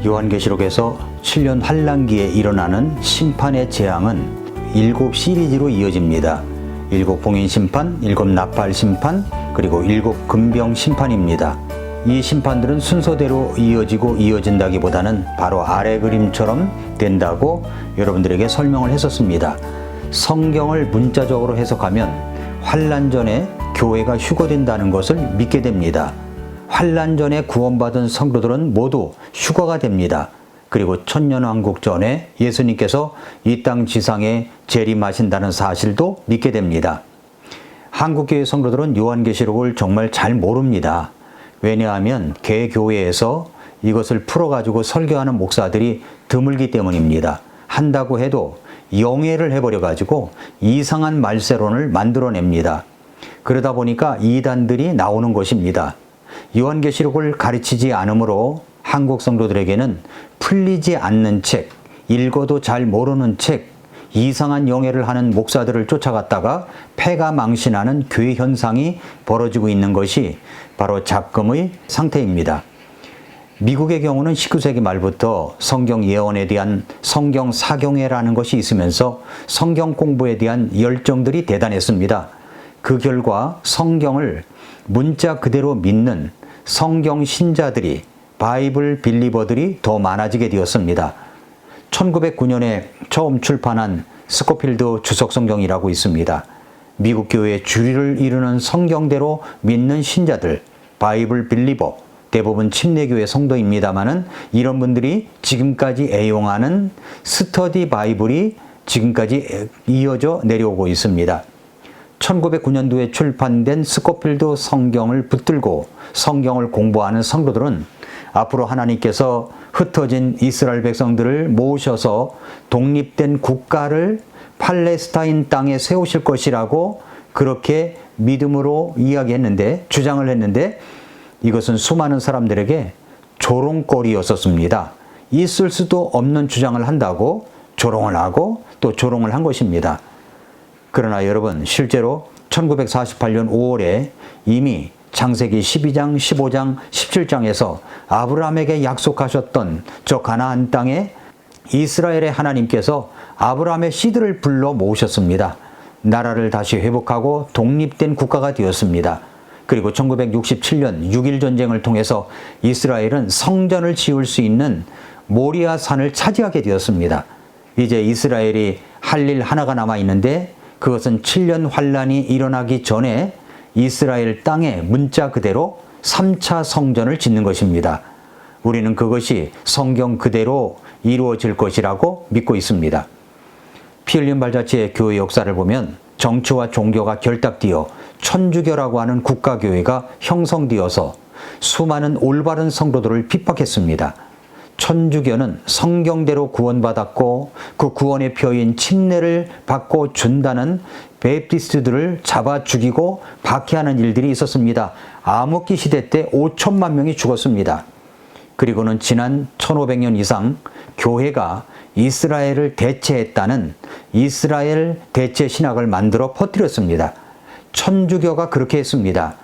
요한계시록에서 7년 환란기에 일어나는 심판의 재앙은 7시리즈로 이어집니다. 7 봉인 심판, 7 나팔 심판, 그리고 7 금병 심판입니다. 이 심판들은 순서대로 이어진다기보다는 바로 아래 그림처럼 된다고 여러분들에게 설명을 했었습니다. 성경을 문자적으로 해석하면 환란 전에 교회가 휴거된다는 것을 믿게 됩니다. 환란 전에 구원받은 성도들은 모두 휴거가 됩니다. 그리고 천년왕국 전에 예수님께서 이 땅 지상에 재림하신다는 사실도 믿게 됩니다. 한국교회 성도들은 요한계시록을 정말 잘 모릅니다. 왜냐하면 개교회에서 이것을 풀어가지고 설교하는 목사들이 드물기 때문입니다. 한다고 해도 영해를 해버려가지고 이상한 말세론을 만들어냅니다. 그러다 보니까 이단들이 나오는 것입니다. 요한계시록을 가르치지 않으므로 한국 성도들에게는 풀리지 않는 책, 읽어도 잘 모르는 책, 이상한 영해를 하는 목사들을 쫓아갔다가 폐가 망신하는 교회 현상이 벌어지고 있는 것이 바로 작금의 상태입니다. 미국의 경우는 19세기 말부터 성경 예언에 대한 성경 사경회라는 것이 있으면서 성경 공부에 대한 열정들이 대단했습니다. 그 결과 성경을 문자 그대로 믿는 성경 신자들이, 바이블 빌리버들이 더 많아지게 되었습니다. 1909년에 처음 출판한 스코필드 주석 성경이라고 있습니다. 미국 교회의 주류를 이루는 성경대로 믿는 신자들, 바이블 빌리버, 대부분 침례교회 성도입니다만은 이런 분들이 지금까지 애용하는 스터디 바이블이 지금까지 이어져 내려오고 있습니다. 1909년도에 출판된 스코필드 성경을 붙들고 성경을 공부하는 성도들은 앞으로 하나님께서 흩어진 이스라엘 백성들을 모으셔서 독립된 국가를 팔레스타인 땅에 세우실 것이라고 그렇게 믿음으로 주장을 했는데 이것은 수많은 사람들에게 조롱거리였었습니다. 있을 수도 없는 주장을 한다고 조롱을 하고 또 조롱을 한 것입니다. 그러나 여러분, 실제로 1948년 5월에 이미 창세기 12장, 15장, 17장에서 아브라함에게 약속하셨던 저 가나안 땅에 이스라엘의 하나님께서 아브라함의 씨들을 불러 모으셨습니다. 나라를 다시 회복하고 독립된 국가가 되었습니다. 그리고 1967년 6.1 전쟁을 통해서 이스라엘은 성전을 지을 수 있는 모리아 산을 차지하게 되었습니다. 이제 이스라엘이 할 일 하나가 남아 있는데 그것은 7년 환란이 일어나기 전에 이스라엘 땅에 문자 그대로 3차 성전을 짓는 것입니다. 우리는 그것이 성경 그대로 이루어질 것이라고 믿고 있습니다. 피 흘린 발자취의 교회 역사를 보면 정치와 종교가 결탁되어 천주교라고 하는 국가교회가 형성되어서 수많은 올바른 성도들을 핍박했습니다. 천주교는 성경대로 구원받았고 그 구원의 표인 침례를 받고 준다는 베프티스트들을 잡아 죽이고 박해하는 일들이 있었습니다. 암흑기 시대 때 5천만 명이 죽었습니다. 그리고는 지난 1500년 이상 교회가 이스라엘을 대체했다는 이스라엘 대체 신학을 만들어 퍼뜨렸습니다. 천주교가 그렇게 했습니다.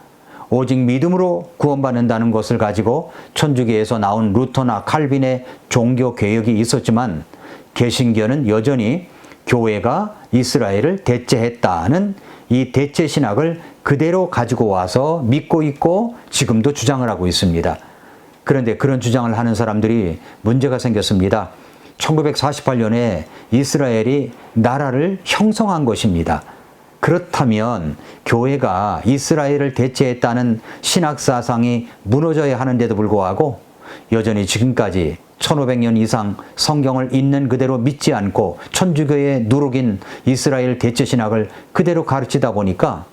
오직 믿음으로 구원받는다는 것을 가지고 천주교에서 나온 루터나 칼빈의 종교 개혁이 있었지만 개신교는 여전히 교회가 이스라엘을 대체했다는 이 대체 신학을 그대로 가지고 와서 믿고 있고 지금도 주장을 하고 있습니다. 그런데 그런 주장을 하는 사람들이 문제가 생겼습니다. 1948년에 이스라엘이 나라를 형성한 것입니다. 그렇다면 교회가 이스라엘을 대체했다는 신학사상이 무너져야 하는데도 불구하고 여전히 지금까지 1500년 이상 성경을 있는 그대로 믿지 않고 천주교의 누룩인 이스라엘 대체 신학을 그대로 가르치다 보니까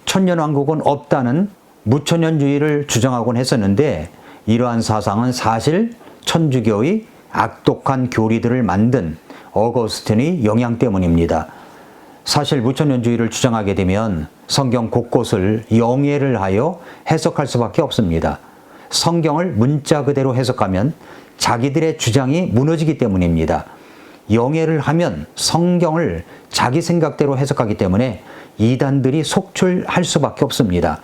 천년왕국은 없다는 무천년주의를 주장하곤 했었는데 이러한 사상은 사실 천주교의 악독한 교리들을 만든 어거스틴의 영향 때문입니다. 사실 무천년주의를 주장하게 되면 성경 곳곳을 영예를 하여 해석할 수밖에 없습니다. 성경을 문자 그대로 해석하면 자기들의 주장이 무너지기 때문입니다. 영예를 하면 성경을 자기 생각대로 해석하기 때문에 이단들이 속출할 수밖에 없습니다.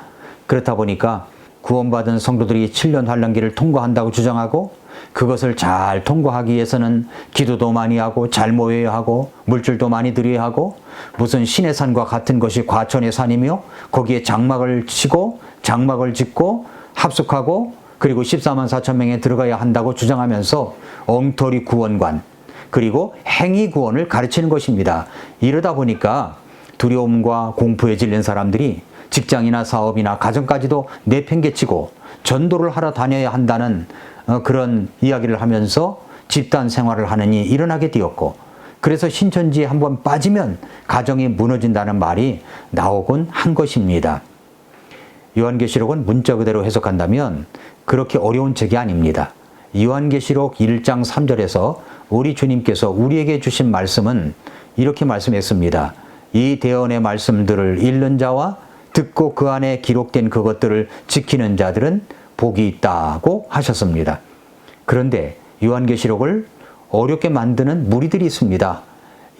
그렇다 보니까 구원받은 성도들이 7년 환란기를 통과한다고 주장하고 그것을 잘 통과하기 위해서는 기도도 많이 하고 잘 모여야 하고 물질도 많이 드려야 하고 무슨 신의 산과 같은 것이 과천의 산이며 거기에 장막을 치고 장막을 짓고 합숙하고 그리고 14만 4천 명에 들어가야 한다고 주장하면서 엉터리 구원관 그리고 행위 구원을 가르치는 것입니다. 이러다 보니까 두려움과 공포에 질린 사람들이 직장이나 사업이나 가정까지도 내팽개치고 전도를 하러 다녀야 한다는 그런 이야기를 하면서 집단 생활을 하는 일이 일어나게 되었고 그래서 신천지에 한번 빠지면 가정이 무너진다는 말이 나오곤 한 것입니다. 요한계시록은 문자 그대로 해석한다면 그렇게 어려운 책이 아닙니다. 요한계시록 1장 3절에서 우리 주님께서 우리에게 주신 말씀은 이렇게 말씀했습니다. 이 대언의 말씀들을 읽는 자와 듣고 그 안에 기록된 그것들을 지키는 자들은 복이 있다고 하셨습니다. 그런데 요한계시록을 어렵게 만드는 무리들이 있습니다.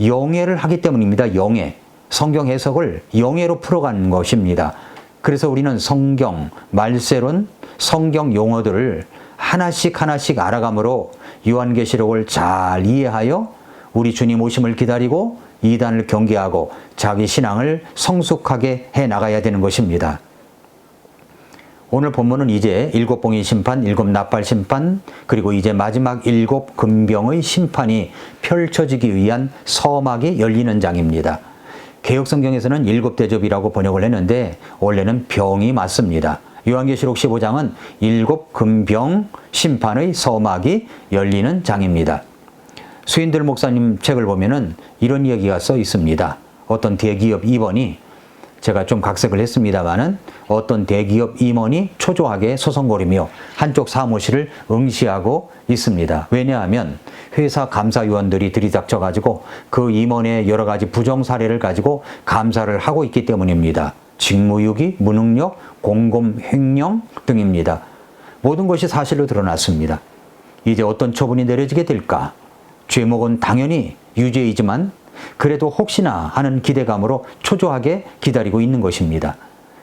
영해를 하기 때문입니다. 영해. 성경 해석을 영해로 풀어가는 것입니다. 그래서 우리는 성경, 말세론, 성경 용어들을 하나씩 하나씩 알아감으로 요한계시록을 잘 이해하여 우리 주님 오심을 기다리고 이단을 경계하고 자기 신앙을 성숙하게 해나가야 되는 것입니다. 오늘 본문은 이제 7봉인 심판, 7나팔 심판, 그리고 이제 마지막 7 금병의 심판이 펼쳐지기 위한 서막이 열리는 장입니다. 개역성경에서는 7대접이라고 번역을 했는데 원래는 병이 맞습니다. 요한계시록 15장은 7 금병 심판의 서막이 열리는 장입니다. 수인들 목사님 책을 보면은 이런 이야기가 써 있습니다. 어떤 대기업 임원이 제가 좀 각색을 했습니다만은 어떤 대기업 임원이 초조하게 소송거리며 한쪽 사무실을 응시하고 있습니다. 왜냐하면 회사 감사위원들이 들이닥쳐가지고 그 임원의 여러 가지 부정 사례를 가지고 감사를 하고 있기 때문입니다. 직무유기, 무능력, 공금 횡령 등입니다. 모든 것이 사실로 드러났습니다. 이제 어떤 처분이 내려지게 될까? 죄목은 당연히 유죄이지만 그래도 혹시나 하는 기대감으로 초조하게 기다리고 있는 것입니다.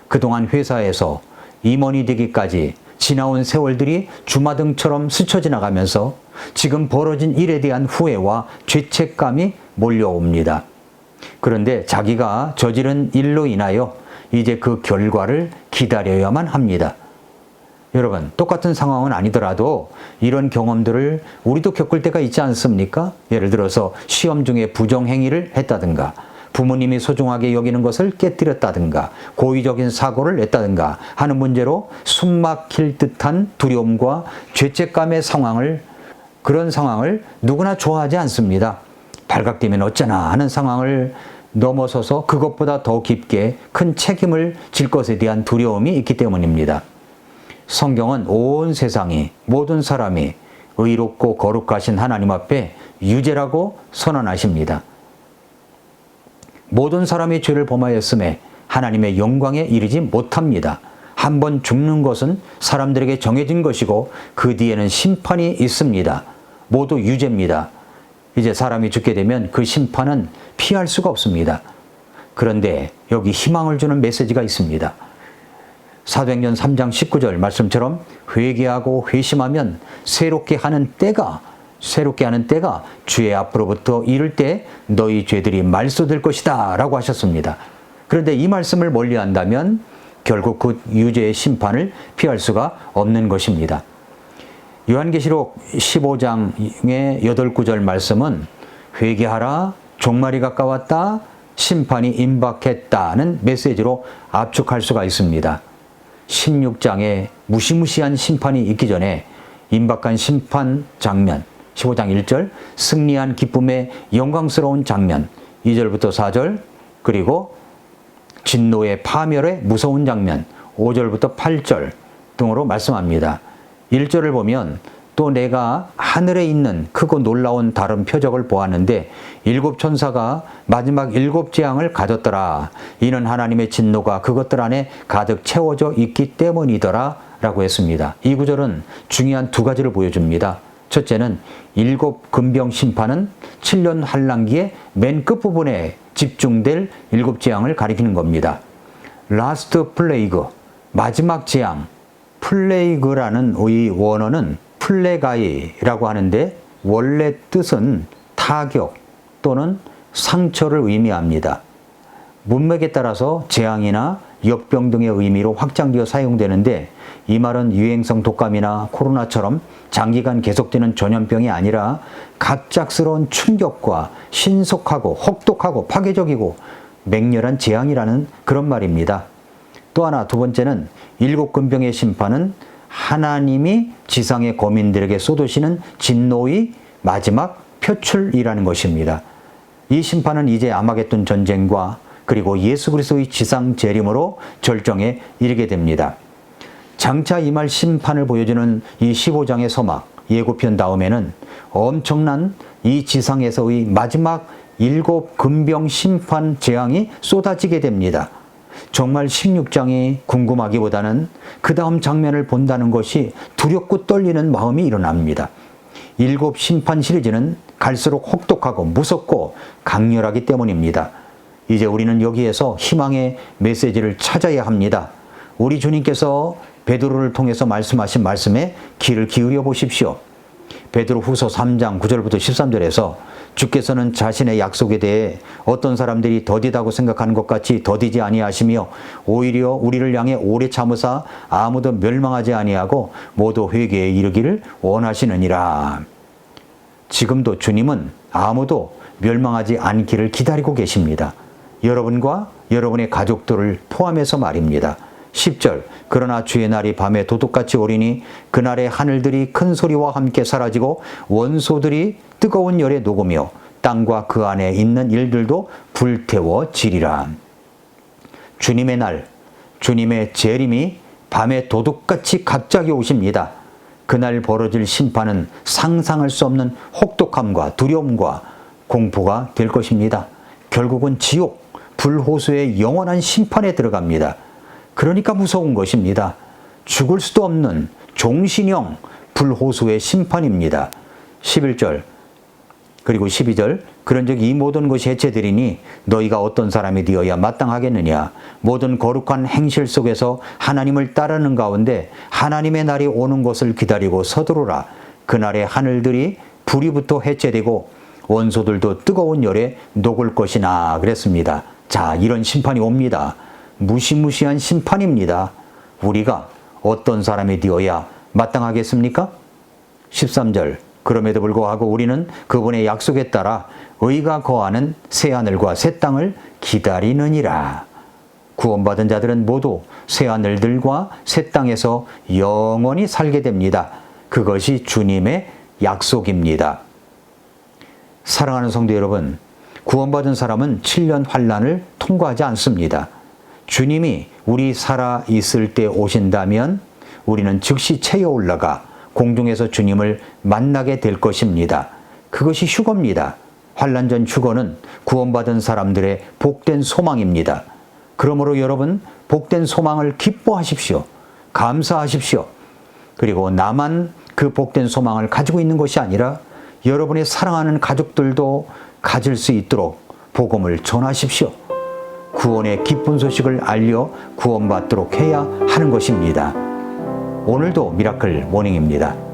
그동안 회사에서 임원이 되기까지 지나온 세월들이 주마등처럼 스쳐 지나가면서 지금 벌어진 일에 대한 후회와 죄책감이 몰려옵니다. 그런데 자기가 저지른 일로 인하여 이제 그 결과를 기다려야만 합니다. 여러분, 똑같은 상황은 아니더라도 이런 경험들을 우리도 겪을 때가 있지 않습니까? 예를 들어서 시험 중에 부정행위를 했다든가 부모님이 소중하게 여기는 것을 깨뜨렸다든가 고의적인 사고를 냈다든가 하는 문제로 숨막힐 듯한 두려움과 죄책감의 그런 상황을 누구나 좋아하지 않습니다. 발각되면 어쩌나 하는 상황을 넘어서서 그것보다 더 깊게 큰 책임을 질 것에 대한 두려움이 있기 때문입니다. 성경은 온 세상이 모든 사람이 의롭고 거룩하신 하나님 앞에 유죄라고 선언하십니다. 모든 사람이 죄를 범하였음에 하나님의 영광에 이르지 못합니다. 한번 죽는 것은 사람들에게 정해진 것이고 그 뒤에는 심판이 있습니다. 모두 유죄입니다. 이제 사람이 죽게 되면 그 심판은 피할 수가 없습니다. 그런데 여기 희망을 주는 메시지가 있습니다. 사도행전 3장 19절 말씀처럼 회개하고 회심하면 새롭게 하는 때가 주의 앞으로부터 이를 때 너희 죄들이 말소될 것이다 라고 하셨습니다. 그런데 이 말씀을 멀리한다면 결국 그 유죄의 심판을 피할 수가 없는 것입니다. 요한계시록 15장의 8구절 말씀은 회개하라, 종말이 가까웠다, 심판이 임박했다는 메시지로 압축할 수가 있습니다. 16장에 무시무시한 심판이 있기 전에 임박한 심판 장면, 15장 1절, 승리한 기쁨의 영광스러운 장면, 2절부터 4절, 그리고 진노의 파멸의 무서운 장면, 5절부터 8절 등으로 말씀합니다. 1절을 보면 또 내가 하늘에 있는 크고 놀라운 다른 표적을 보았는데 7 천사가 마지막 7 재앙을 가졌더라. 이는 하나님의 진노가 그것들 안에 가득 채워져 있기 때문이더라 라고 했습니다. 이 구절은 중요한 2가지를 보여줍니다. 첫째는 7 금병 심판은 7년 환란기의 맨 끝부분에 집중될 7 재앙을 가리키는 겁니다. 라스트 플레이그, 마지막 재앙, 플레이그라는 이 원어는 플레가이라고 하는데 원래 뜻은 타격 또는 상처를 의미합니다. 문맥에 따라서 재앙이나 역병 등의 의미로 확장되어 사용되는데 이 말은 유행성 독감이나 코로나처럼 장기간 계속되는 전염병이 아니라 갑작스러운 충격과 신속하고 혹독하고 파괴적이고 맹렬한 재앙이라는 그런 말입니다. 또 하나 두 번째는 일곱 근병의 심판은 하나님이 지상의 거민들에게 쏟으시는 진노의 마지막 표출이라는 것입니다. 이 심판은 이제 아마겟돈 전쟁과 그리고 예수 그리스도의 지상 재림으로 절정에 이르게 됩니다. 장차 임할 심판을 보여주는 이 15장의 서막 예고편 다음에는 엄청난 이 지상에서의 마지막 일곱 근병 심판 재앙이 쏟아지게 됩니다. 정말 16장이 궁금하기보다는 그 다음 장면을 본다는 것이 두렵고 떨리는 마음이 일어납니다. 일곱 심판 시리즈는 갈수록 혹독하고 무섭고 강렬하기 때문입니다. 이제 우리는 여기에서 희망의 메시지를 찾아야 합니다. 우리 주님께서 베드로를 통해서 말씀하신 말씀에 귀를 기울여 보십시오. 베드로 후서 3장 9절부터 13절에서 주께서는 자신의 약속에 대해 어떤 사람들이 더디다고 생각하는 것 같이 더디지 아니하시며 오히려 우리를 향해 오래 참으사 아무도 멸망하지 아니하고 모두 회개에 이르기를 원하시느니라. 지금도 주님은 아무도 멸망하지 않기를 기다리고 계십니다. 여러분과 여러분의 가족들을 포함해서 말입니다. 10절 그러나 주의 날이 밤에 도둑같이 오리니 그날에 하늘들이 큰 소리와 함께 사라지고 원소들이 뜨거운 열에 녹으며 땅과 그 안에 있는 일들도 불태워지리라. 주님의 날, 주님의 재림이 밤에 도둑같이 갑자기 오십니다. 그날 벌어질 심판은 상상할 수 없는 혹독함과 두려움과 공포가 될 것입니다. 결국은 지옥, 불호수의 영원한 심판에 들어갑니다. 그러니까 무서운 것입니다. 죽을 수도 없는 종신형 불호수의 심판입니다. 11절 그리고 12절 그런즉 이 모든 것이 해체되리니 너희가 어떤 사람이 되어야 마땅하겠느냐. 모든 거룩한 행실 속에서 하나님을 따르는 가운데 하나님의 날이 오는 것을 기다리고 서두르라. 그날에 하늘들이 불이부터 해체되고 원소들도 뜨거운 열에 녹을 것이나 그랬습니다. 자, 이런 심판이 옵니다. 무시무시한 심판입니다. 우리가 어떤 사람이 되어야 마땅하겠습니까? 13절 그럼에도 불구하고 우리는 그분의 약속에 따라 의가 거하는 새하늘과 새 땅을 기다리느니라. 구원받은 자들은 모두 새하늘들과 새 땅에서 영원히 살게 됩니다. 그것이 주님의 약속입니다. 사랑하는 성도 여러분, 구원받은 사람은 7년 환난을 통과하지 않습니다. 주님이 우리 살아 있을 때 오신다면 우리는 즉시 체에 올라가 공중에서 주님을 만나게 될 것입니다. 그것이 휴거입니다. 환난 전 휴거는 구원받은 사람들의 복된 소망입니다. 그러므로 여러분 복된 소망을 기뻐하십시오. 감사하십시오. 그리고 나만 그 복된 소망을 가지고 있는 것이 아니라 여러분의 사랑하는 가족들도 가질 수 있도록 복음을 전하십시오. 구원의 기쁜 소식을 알려 구원받도록 해야 하는 것입니다. 오늘도 미라클 모닝입니다.